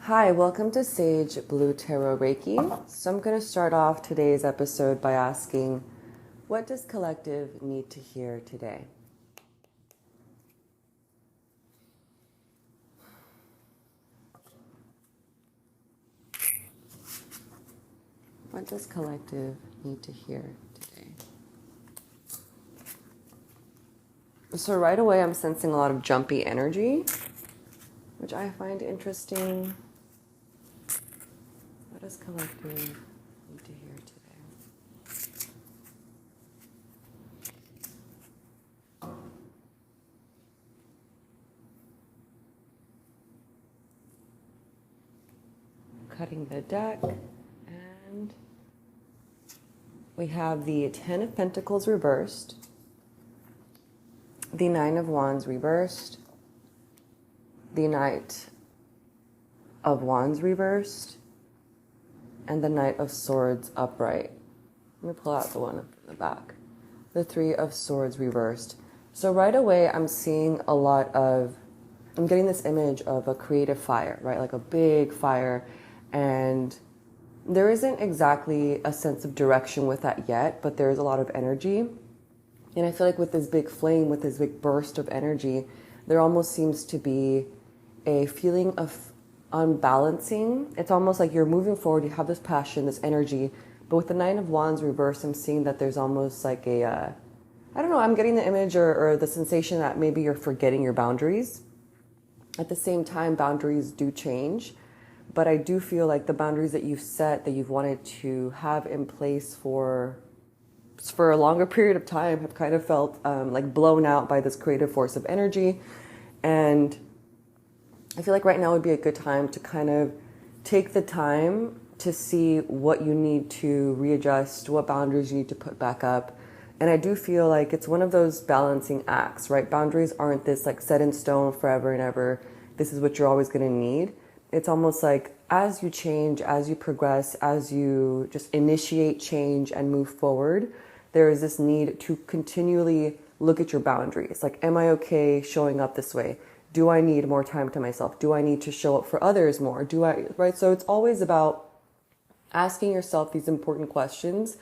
Hi, welcome to Sage Blue Tarot Reiki. So I'm going to start off today's episode by asking, what does collective need to hear today? What does collective need to hear today? So right away I'm sensing a lot of jumpy energy, which I find interesting. What does collective need to hear today? Cutting the deck, and we have the Ten of Pentacles reversed, the Nine of Wands reversed, the Knight of Wands reversed, and the Knight of Swords upright. Let me pull out the one in the back. The Three of Swords reversed. So right away I'm seeing I'm getting this image of a creative fire, right? Like a big fire, and there isn't exactly a sense of direction with that yet, but there's a lot of energy. And I feel like with this big flame, with this big burst of energy, there almost seems to be a feeling of unbalancing. It's almost like you're moving forward, you have this passion, this energy, but with the Nine of Wands reversed, I'm seeing that there's almost like I don't know, I'm getting the image or the sensation that maybe you're forgetting your boundaries. At the same time, boundaries do change, but I do feel like the boundaries that you've set, that you've wanted to have in place for a longer period of time, have kind of felt like blown out by this creative force of energy. And I feel like right now would be a good time to kind of take the time to see what you need to readjust, what boundaries you need to put back up. And I do feel like it's one of those balancing acts, right? Boundaries aren't this like set in stone forever and ever. This is what you're always going to need. It's almost like as you change, as you progress, as you just initiate change and move forward, there is this need to continually look at your boundaries. Like, am I okay showing up this way? Do I need more time to myself? Do I need to show up for others more? Right? So it's always about asking yourself these important questions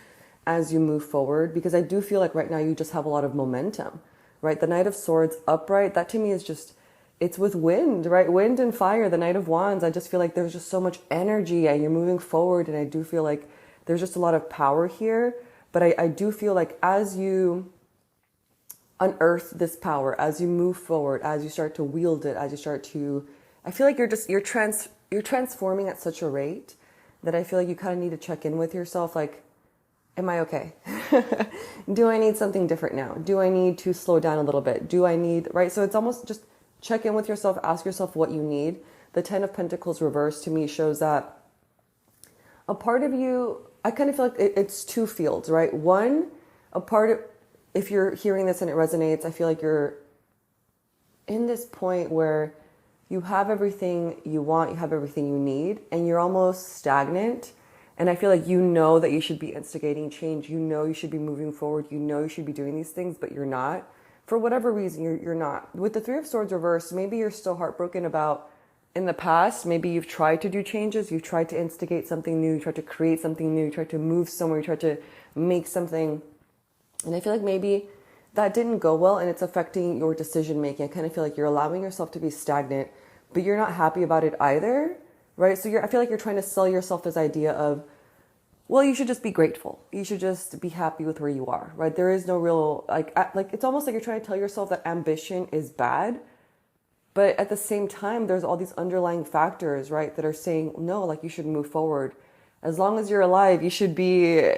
as you move forward, because I do feel like right now you just have a lot of momentum, right? The Knight of Swords upright, that to me is just, it's with wind, right? Wind and fire, the Knight of Wands. I just feel like there's just so much energy and you're moving forward. And I do feel like there's just a lot of power here. But I do feel like as you unearth this power, as you move forward, as you start to wield it, as you start to, I feel like you're transforming at such a rate that I feel like you kind of need to check in with yourself. Like, am I okay? Do I need something different now? Do I need to slow down a little bit? Do I need, right? So it's almost just check in with yourself, ask yourself what you need. The Ten of Pentacles reversed to me shows that a part of you, I kind of feel like it's two fields, right? One, a part of, if you're hearing this and it resonates, I feel like you're in this point where you have everything you want, you have everything you need, and you're almost stagnant. And I feel like you know that you should be instigating change. You know you should be moving forward. You know you should be doing these things, but you're not. For whatever reason, you're not. With the Three of Swords reversed, maybe you're still heartbroken about in the past. Maybe you've tried to do changes. You've tried to instigate something new. You tried to create something new. You tried to move somewhere. You tried to make something. And I feel like maybe that didn't go well and it's affecting your decision making. I kind of feel like you're allowing yourself to be stagnant, but you're not happy about it either, right? So I feel like you're trying to sell yourself this idea of, well, you should just be grateful. You should just be happy with where you are, right? There is no real, like it's almost like you're trying to tell yourself that ambition is bad. But at the same time, there's all these underlying factors, right, that are saying, no, like you should move forward. As long as you're alive, you should be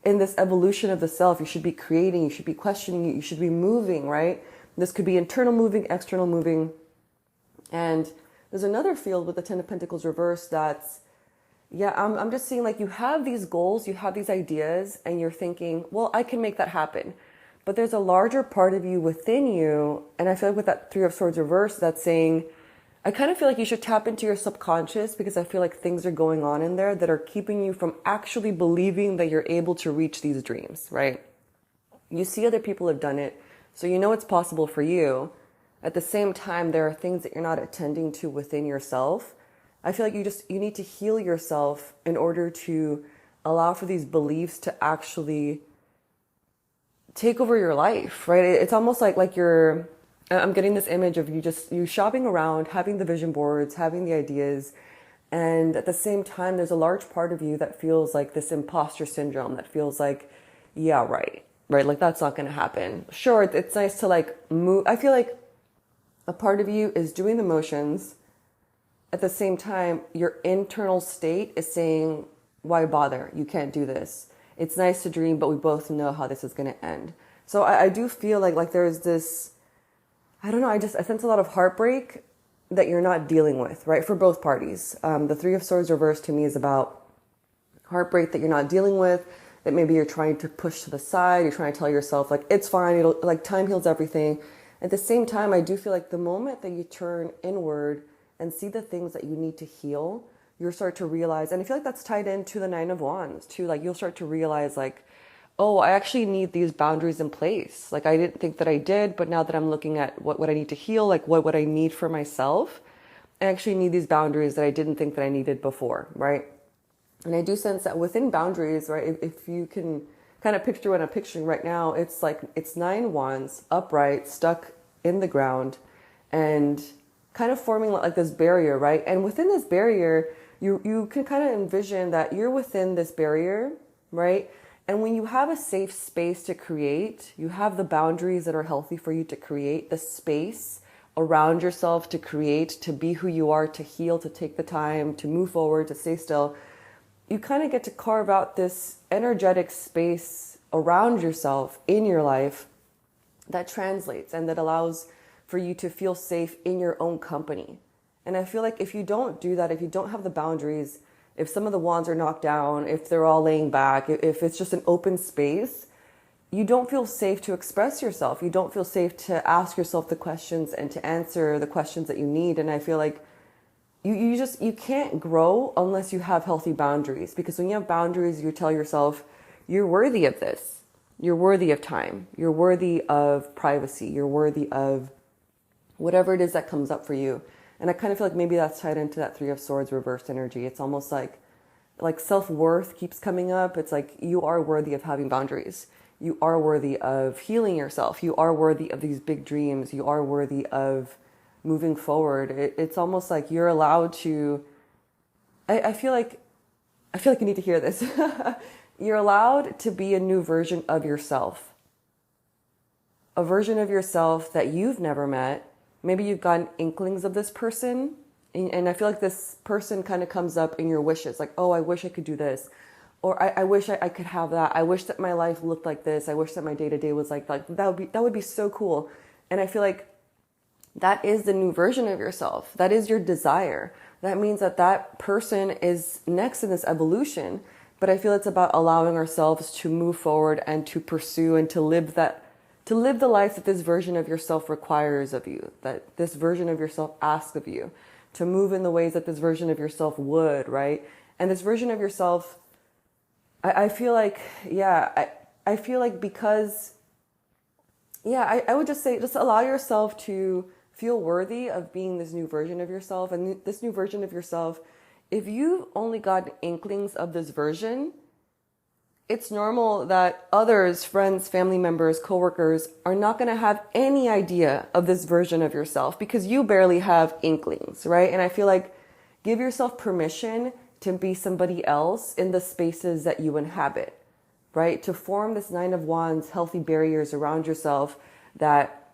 in this evolution of the self. You should be creating, you should be questioning, you should be moving, right? This could be internal moving, external moving. And there's another field with the Ten of Pentacles reversed that's, yeah, I'm just seeing like you have these goals, you have these ideas, and you're thinking, well, I can make that happen. But there's a larger part of you within you, and I feel like with that Three of Swords reversed, that's saying, I kind of feel like you should tap into your subconscious, because I feel like things are going on in there that are keeping you from actually believing that you're able to reach these dreams, right? You see other people have done it, so you know it's possible for you. At the same time, there are things that you're not attending to within yourself. I feel like you need to heal yourself in order to allow for these beliefs to actually take over your life, right? It's almost like I'm getting this image of you shopping around, having the vision boards, having the ideas, and at the same time, there's a large part of you that feels like this imposter syndrome, that feels like, yeah, right, like that's not going to happen. Sure, it's nice to like move. I feel like a part of you is doing the motions. At the same time, your internal state is saying, why bother? You can't do this. It's nice to dream, but we both know how this is going to end. So I do feel like there's this, I don't know, I sense a lot of heartbreak that you're not dealing with, right? For both parties. The Three of Swords reversed to me is about heartbreak that you're not dealing with, that maybe you're trying to push to the side. You're trying to tell yourself like, it's fine. It'll like time heals everything. At the same time, I do feel like the moment that you turn inward and see the things that you need to heal, you'll start to realize, and I feel like that's tied into the Nine of Wands too. Like you'll start to realize like, oh, I actually need these boundaries in place. Like I didn't think that I did, but now that I'm looking at what I need to heal, like what I need for myself, I actually need these boundaries that I didn't think that I needed before, right? And I do sense that within boundaries, right, if you can kind of picture what I'm picturing right now, it's like it's 9 wands upright, stuck in the ground, and kind of forming like this barrier, right? And within this barrier, you can kind of envision that you're within this barrier, right? And when you have a safe space to create, you have the boundaries that are healthy for you to create, the space around yourself to create, to be who you are, to heal, to take the time, to move forward, to stay still. You kind of get to carve out this energetic space around yourself in your life that translates and that allows for you to feel safe in your own company. And I feel like if you don't do that, if you don't have the boundaries, if some of the wands are knocked down, if they're all laying back, if it's just an open space, you don't feel safe to express yourself. You don't feel safe to ask yourself the questions and to answer the questions that you need. And I feel like you can't grow unless you have healthy boundaries, because when you have boundaries, you tell yourself, you're worthy of this. You're worthy of time. You're worthy of privacy. You're worthy of whatever it is that comes up for you. And I kind of feel like maybe that's tied into that Three of Swords reversed energy. It's almost like self-worth keeps coming up. It's like you are worthy of having boundaries. You are worthy of healing yourself. You are worthy of these big dreams. You are worthy of moving forward. It's almost like you're allowed to, I feel like you need to hear this. You're allowed to be a new version of yourself. A version of yourself that you've never met. Maybe you've gotten inklings of this person, and I feel like this person kind of comes up in your wishes, like, oh, I wish I could do this, or I wish I could have that. I wish that my life looked like this. I wish that my day-to-day was like that would be so cool. And I feel like that is the new version of yourself. That is your desire. That means that person is next in this evolution. But I feel it's about allowing ourselves to move forward and to pursue and to live the life that this version of yourself requires of you, that this version of yourself asks of you, to move in the ways that this version of yourself would, right? And this version of yourself, I feel like, I feel like because, I would just say, just allow yourself to feel worthy of being this new version of yourself. And this new version of yourself, if you've only gotten inklings of this version, it's normal that others, friends, family members, coworkers are not going to have any idea of this version of yourself because you barely have inklings, right? And I feel like give yourself permission to be somebody else in the spaces that you inhabit, right? To form this Nine of Wands, healthy barriers around yourself that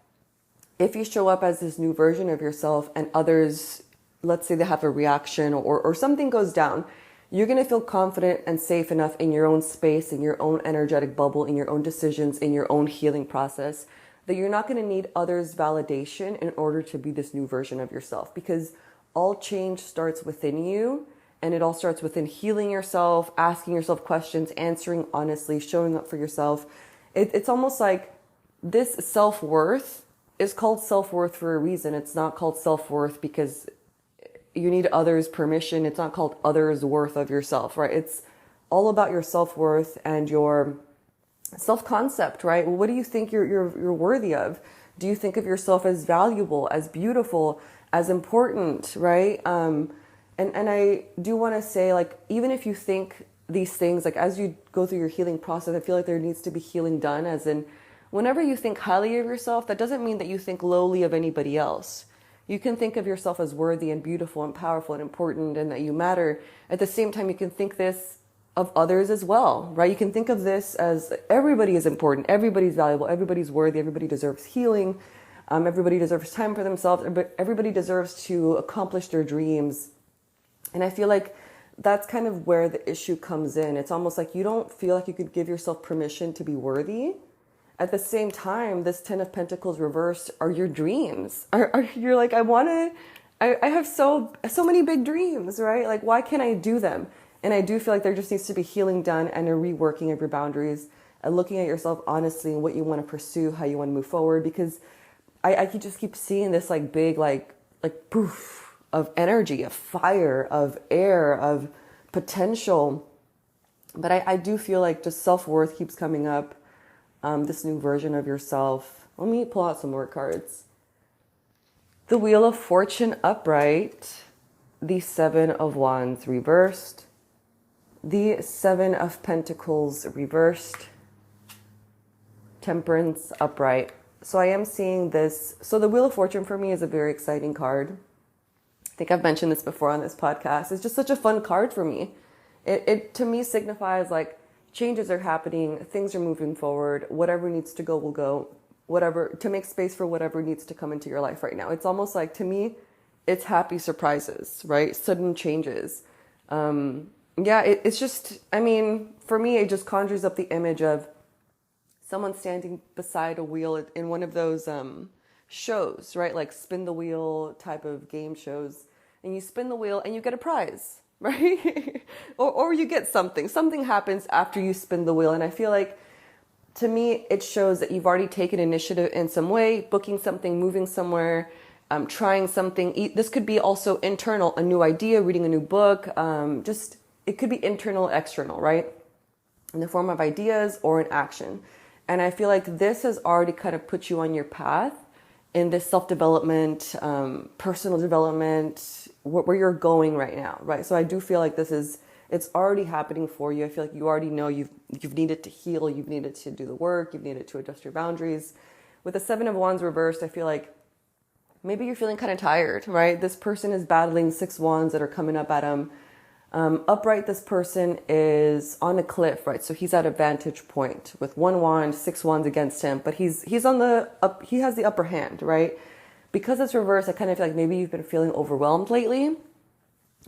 if you show up as this new version of yourself and others, let's say they have a reaction or something goes down, you're going to feel confident and safe enough in your own space, in your own energetic bubble, in your own decisions, in your own healing process, that you're not going to need others' validation in order to be this new version of yourself. Because all change starts within you, and it all starts within healing yourself, asking yourself questions, answering honestly, showing up for yourself. It's almost like this self-worth is called self-worth for a reason. It's not called self-worth because you need others' permission. It's not called others' worth of yourself, right? It's all about your self-worth and your self-concept, right? What do you think you're worthy of? Do you think of yourself as valuable, as beautiful, as important, right? And I do want to say, like, even if you think these things, like as you go through your healing process, I feel like there needs to be healing done, as in whenever you think highly of yourself, that doesn't mean that you think lowly of anybody else. You can think of yourself as worthy and beautiful and powerful and important and that you matter. At the same time, you can think this of others as well, right? You can think of this as everybody is important, everybody's valuable, everybody's worthy, everybody deserves healing, everybody deserves time for themselves, but everybody deserves to accomplish their dreams. And I feel like that's kind of where the issue comes in. It's almost like you don't feel like you could give yourself permission to be worthy. At the same time, this 10 of Pentacles reversed are your dreams. You're like, I have so many big dreams, right? Like, why can't I do them? And I do feel like there just needs to be healing done and a reworking of your boundaries and looking at yourself honestly and what you want to pursue, how you want to move forward. Because I could just keep seeing this like big, like poof of energy, of fire, of air, of potential. But I do feel like just self-worth keeps coming up. This new version of yourself. Let me pull out some more cards. The Wheel of Fortune upright. The 7 of Wands reversed. The 7 of Pentacles reversed. Temperance upright. So I am seeing this. So the Wheel of Fortune for me is a very exciting card. I think I've mentioned this before on this podcast. It's just such a fun card for me. It to me signifies like changes are happening, things are moving forward, whatever needs to go will go, whatever, to make space for whatever needs to come into your life right now. It's almost like, to me, it's happy surprises, right? Sudden changes. It's just, I mean, for me, it just conjures up the image of someone standing beside a wheel in one of those shows, right? Like spin the wheel type of game shows. And you spin the wheel and you get a prize, right? or you get something. Something happens after you spin the wheel. And I feel like, to me, it shows that you've already taken initiative in some way, booking something, moving somewhere, trying something. This could be also internal, a new idea, reading a new book. It could be internal, external, right? In the form of ideas or an action. And I feel like this has already kind of put you on your path in this self-development, personal development, where you're going right now, right? So I do feel like it's already happening for you. I feel like you already know you've needed to heal, you've needed to do the work, you've needed to adjust your boundaries. With the 7 of Wands reversed, I feel like maybe you're feeling kind of tired, right? This person is battling 6 wands that are coming up at him. Upright, this person is on a cliff, right? So he's at a vantage point with 1 wand, 6 wands against him, but he has the upper hand, right? Because it's reversed, I kind of feel like maybe you've been feeling overwhelmed lately.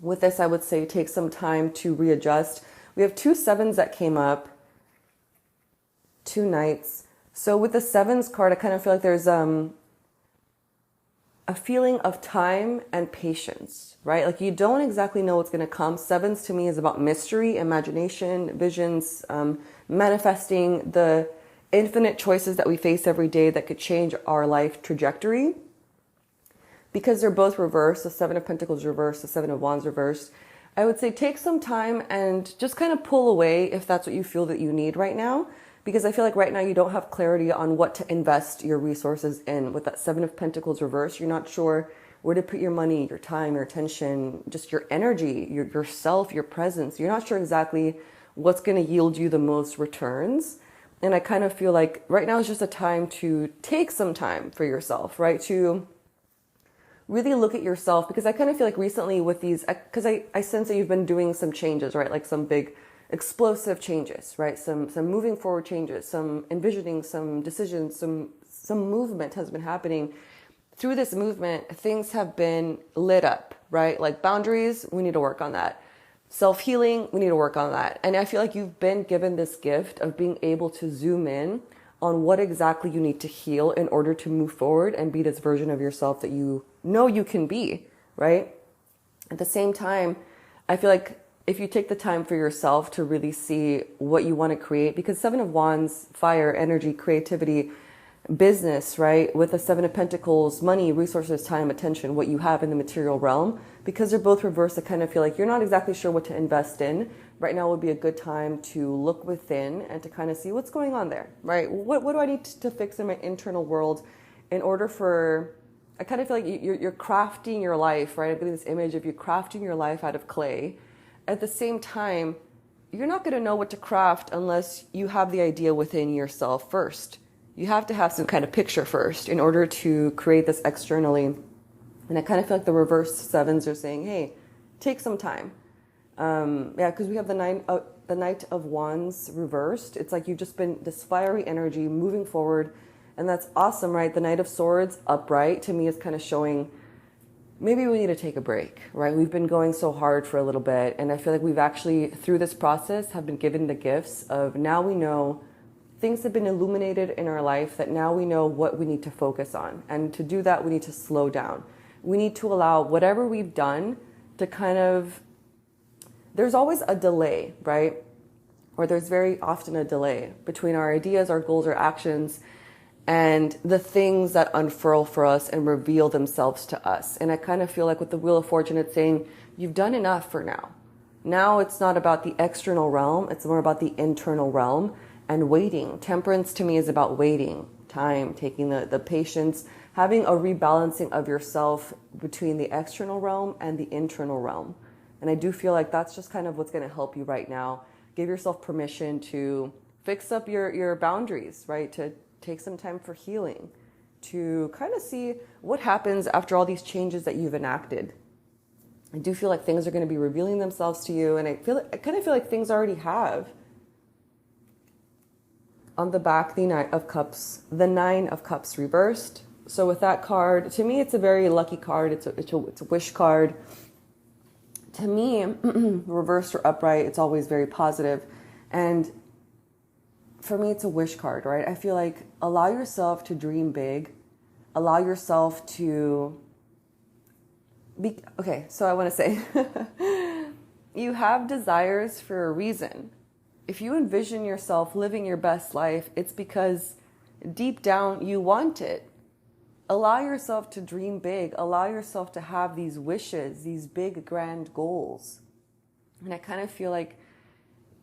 With this, I would say take some time to readjust. We have 2 sevens that came up, 2 knights. So with the 7s card, I kind of feel like there's a feeling of time and patience, right? Like you don't exactly know what's going to come. 7s to me is about mystery, imagination, visions, manifesting the infinite choices that we face every day that could change our life trajectory. Because they're both reversed, the 7 of Pentacles reversed, the 7 of Wands reversed, I would say take some time and just kind of pull away if that's what you feel that you need right now. Because I feel like right now you don't have clarity on what to invest your resources in. With that 7 of Pentacles reversed, you're not sure where to put your money, your time, your attention, just your energy, yourself, your presence. You're not sure exactly what's going to yield you the most returns. And I kind of feel like right now is just a time to take some time for yourself, right? To really look at yourself, because I kind of feel like recently with these, because I sense that you've been doing some changes, right? Like some big explosive changes, right? Some moving forward changes, some envisioning, some decisions, some movement has been happening. Through this movement, things have been lit up, right? Like boundaries, we need to work on that. Self-healing, we need to work on that. And I feel like you've been given this gift of being able to zoom in on what exactly you need to heal in order to move forward and be this version of yourself that you know you can be, right? At the same time, I feel like if you take the time for yourself to really see what you want to create, because 7 of Wands, fire, energy, creativity, business, right? With the 7 of Pentacles, money, resources, time, attention, what you have in the material realm, because they're both reversed, I kind of feel like you're not exactly sure what to invest in. Right now would be a good time to look within and to kind of see what's going on there, right? What do I need to fix in my internal world in order for I kind of feel like you're crafting your life, right? I'm getting this image of you crafting your life out of clay. At the same time, you're not going to know what to craft unless you have the idea within yourself first. You have to have some kind of picture first in order to create this externally. And I kind of feel like the reverse sevens are saying, hey, take some time. Because we have the Knight of Wands reversed. It's like you've just been this fiery energy moving forward. And that's awesome, right? The Knight of Swords upright to me is kind of showing maybe we need to take a break, right? We've been going so hard for a little bit. And I feel like we've actually, through this process, have been given the gifts of now we know things have been illuminated in our life that now we know what we need to focus on. And to do that, we need to slow down. We need to allow whatever we've done to kind of, there's always a delay, right? Or there's very often a delay between our ideas, our goals, our actions, and the things that unfurl for us and reveal themselves to us. And I kind of feel like with the Wheel of Fortune, it's saying, you've done enough for now. Now it's not about the external realm, it's more about the internal realm and waiting. Temperance to me is about waiting, time, taking the patience, having a rebalancing of yourself between the external realm and the internal realm. And I do feel like that's just kind of what's going to help you right now. Give yourself permission to fix up your boundaries, right? To take some time for healing, to kind of see what happens after all these changes that you've enacted. I do feel like things are going to be revealing themselves to you, and I kind of feel like things already have. On the back, the Nine of Cups reversed. So with that card, to me, it's a very lucky card. It's a wish card. To me, reversed or upright, it's always very positive. And for me, it's a wish card, right? I feel like allow yourself to dream big. Allow yourself to be, okay, so I want to say, you have desires for a reason. If you envision yourself living your best life, it's because deep down you want it. Allow yourself to dream big. Allow yourself to have these wishes, these big, grand goals. And I kind of feel like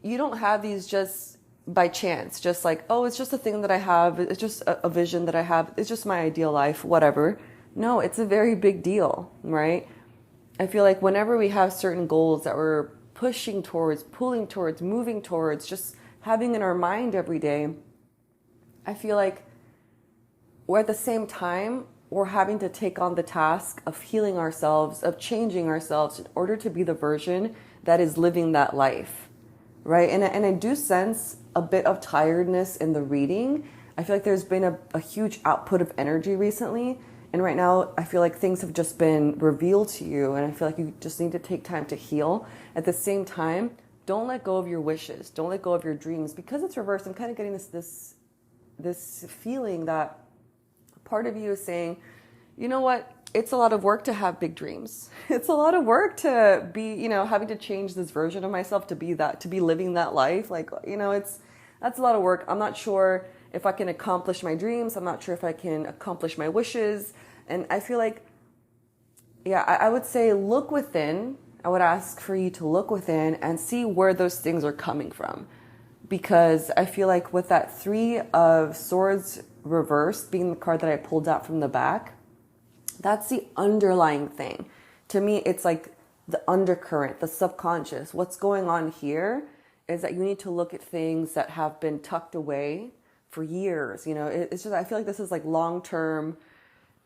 you don't have these just by chance, just like, oh, it's just a thing that I have. It's just a vision that I have. It's just my ideal life, whatever. No, it's a very big deal, right? I feel like whenever we have certain goals that we're pushing towards, pulling towards, moving towards, just having in our mind every day, I feel like we're at the same time, we're having to take on the task of healing ourselves, of changing ourselves in order to be the version that is living that life, right? And I do sense a bit of tiredness in the reading. I feel like there's been a huge output of energy recently. And right now, I feel like things have just been revealed to you. And I feel like you just need to take time to heal. At the same time, don't let go of your wishes. Don't let go of your dreams. Because it's reversed, I'm kind of getting this feeling that part of you is saying, you know what? It's a lot of work to have big dreams. It's a lot of work to be, having to change this version of myself to be living that life. Like, that's a lot of work. I'm not sure if I can accomplish my dreams. I'm not sure if I can accomplish my wishes. And I feel like, I would say look within. I would ask for you to look within and see where those things are coming from. Because I feel like with that Three of Swords reversed being the card that I pulled out from the back, that's the underlying thing. To me, it's like the undercurrent, the subconscious. What's going on here is that you need to look at things that have been tucked away for years. It's just, I feel like this is like long-term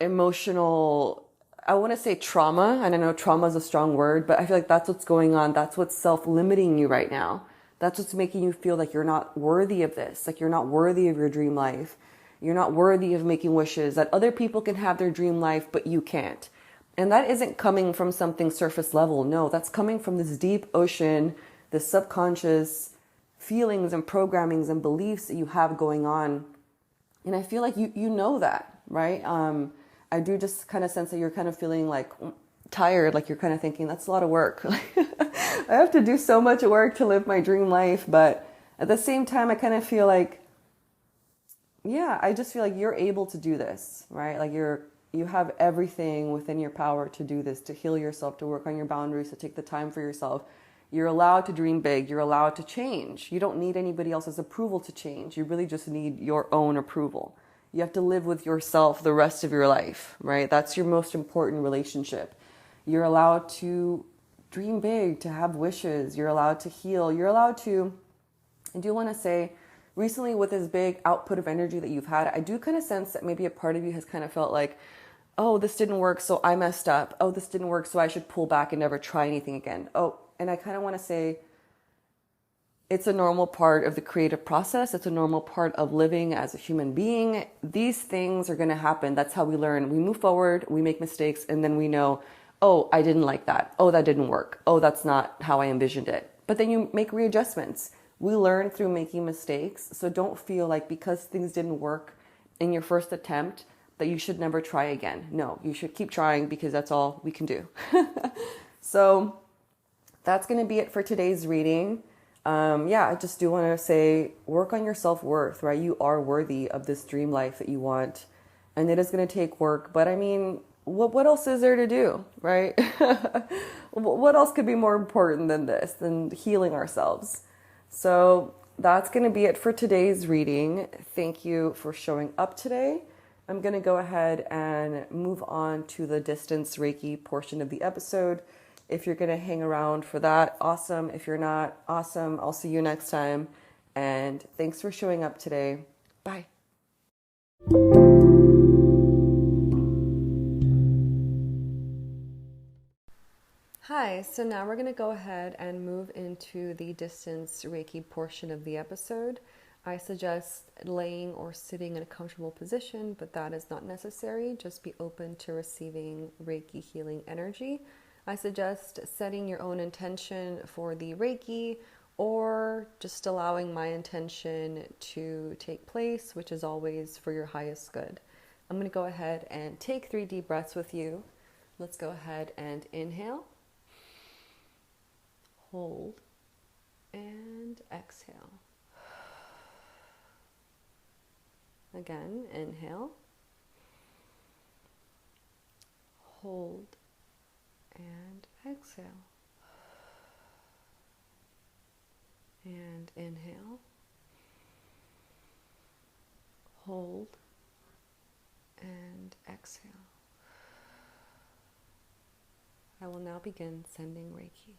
emotional, I want to say trauma. And I know trauma is a strong word, but I feel like that's what's going on. That's what's self-limiting you right now. That's what's making you feel like you're not worthy of this. Like you're not worthy of your dream life. You're not worthy of making wishes, that other people can have their dream life, but you can't. And that isn't coming from something surface level. No, that's coming from this deep ocean, this subconscious feelings and programmings and beliefs that you have going on. And I feel like you know that, right? I do just kind of sense that you're kind of feeling like tired, like you're kind of thinking, that's a lot of work. I have to do so much work to live my dream life. But at the same time, I kind of feel like, I just feel like you're able to do this, right? Like you have everything within your power to do this, to heal yourself, to work on your boundaries, to take the time for yourself. You're allowed to dream big. You're allowed to change. You don't need anybody else's approval to change. You really just need your own approval. You have to live with yourself the rest of your life, right? That's your most important relationship. You're allowed to dream big, to have wishes. You're allowed to heal. You're allowed to, I do want to say, recently with this big output of energy that you've had, I do kind of sense that maybe a part of you has kind of felt like, oh, this didn't work, so I messed up. Oh, this didn't work, so I should pull back and never try anything again. Oh, and I kind of want to say, it's a normal part of the creative process. It's a normal part of living as a human being. These things are going to happen. That's how we learn. We move forward, we make mistakes, and then we know, oh, I didn't like that. Oh, that didn't work. Oh, that's not how I envisioned it. But then you make readjustments. We learn through making mistakes. So don't feel like because things didn't work in your first attempt that you should never try again. No, you should keep trying because that's all we can do. So that's going to be it for today's reading. I just do want to say, work on your self-worth, right? You are worthy of this dream life that you want. And it is going to take work. But I mean, what else is there to do, right? What else could be more important than this, than healing ourselves? So that's going to be it for today's reading. Thank you for showing up today. I'm going to go ahead and move on to the distance Reiki portion of the episode. If you're going to hang around for that, awesome. If you're not, awesome. I'll see you next time. And thanks for showing up today. Bye. Hi, so now we're going to go ahead and move into the distance Reiki portion of the episode. I suggest laying or sitting in a comfortable position, but that is not necessary. Just be open to receiving Reiki healing energy. I suggest setting your own intention for the Reiki or just allowing my intention to take place, which is always for your highest good. I'm going to go ahead and take 3 deep breaths with you. Let's go ahead and inhale, hold, and exhale. Again, inhale, hold, and exhale. And inhale, hold, and exhale. I will now begin sending Reiki.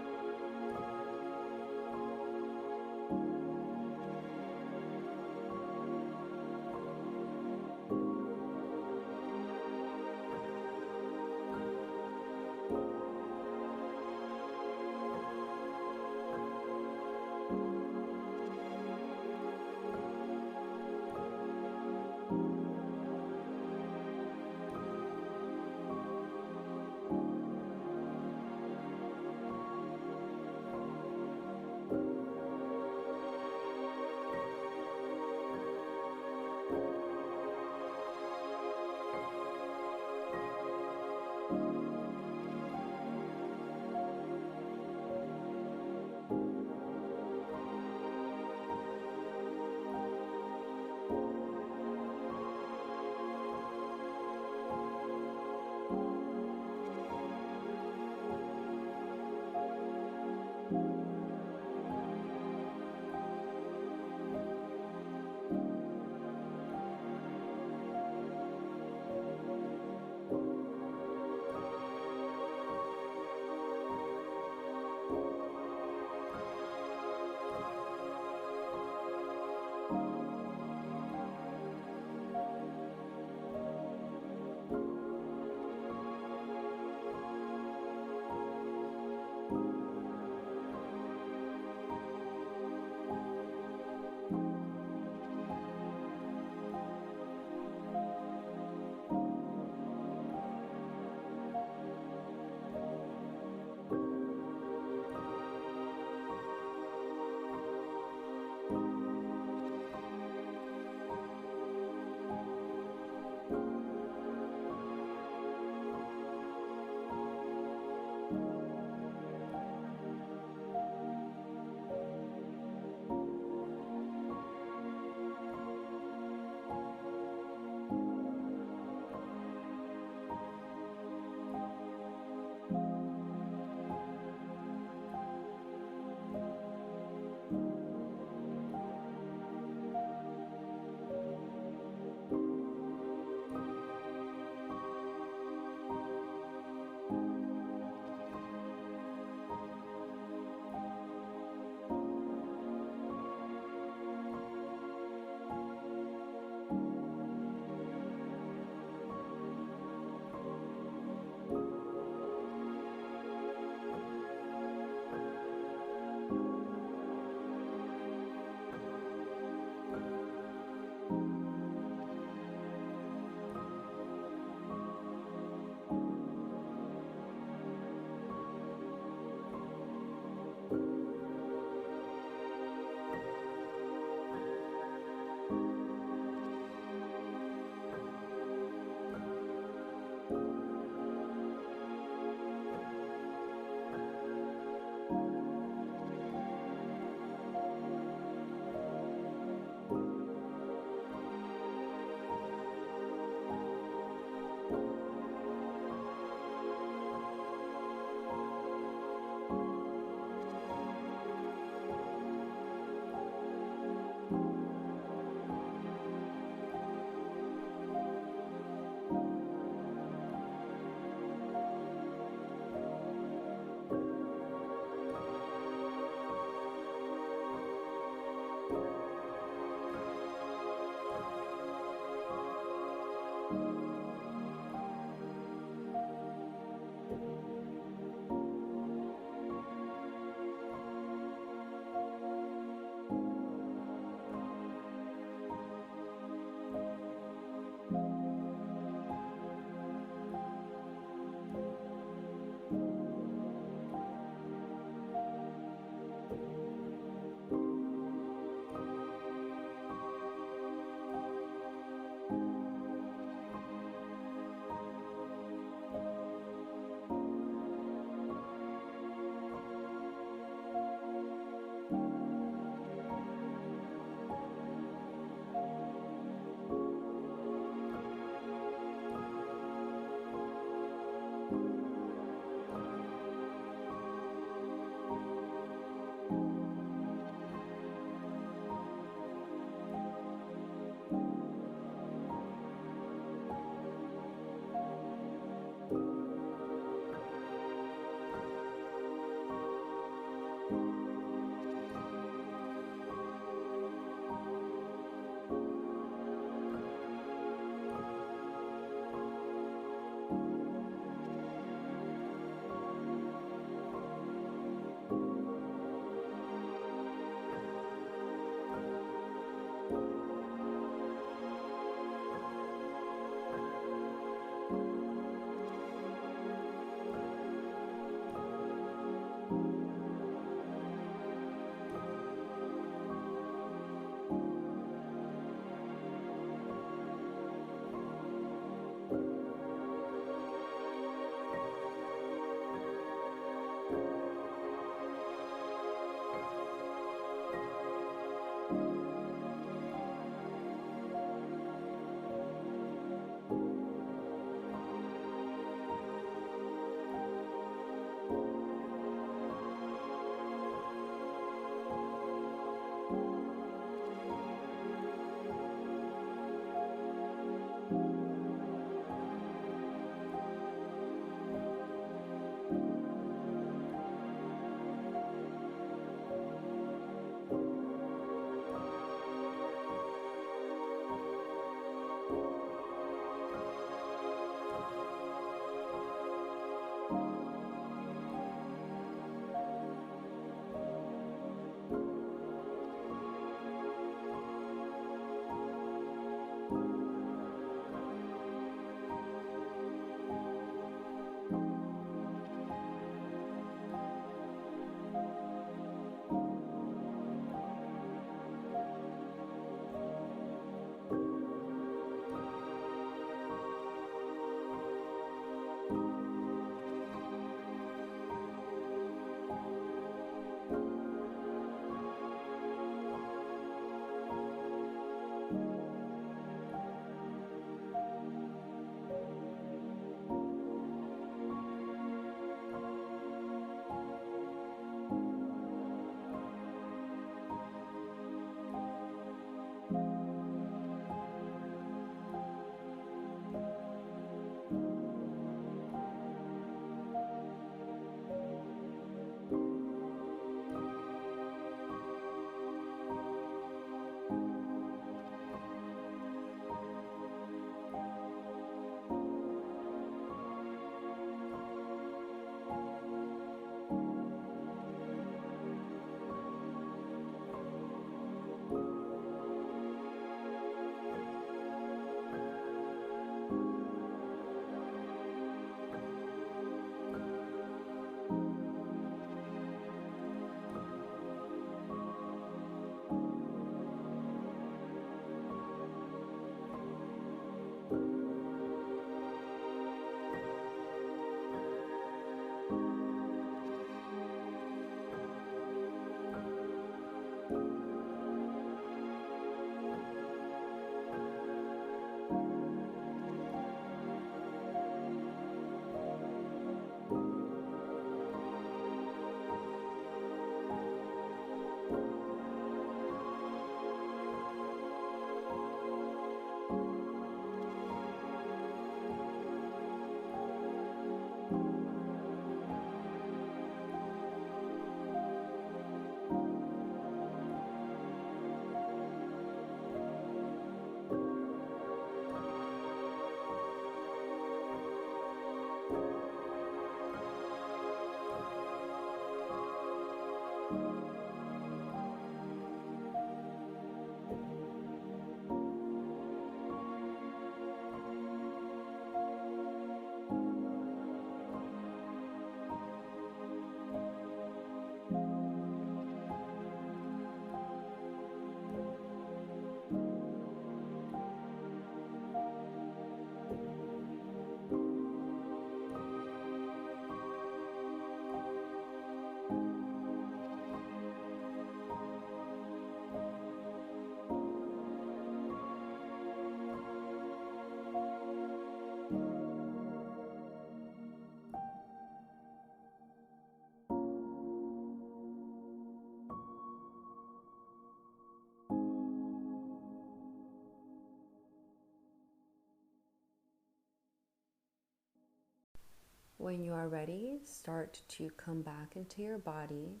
When you are ready, start to come back into your body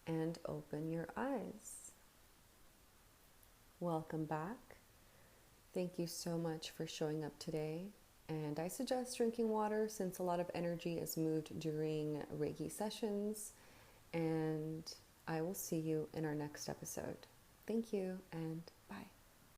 and open your eyes. Welcome back. Thank you so much for showing up today. And I suggest drinking water since a lot of energy is moved during Reiki sessions. And I will see you in our next episode. Thank you, and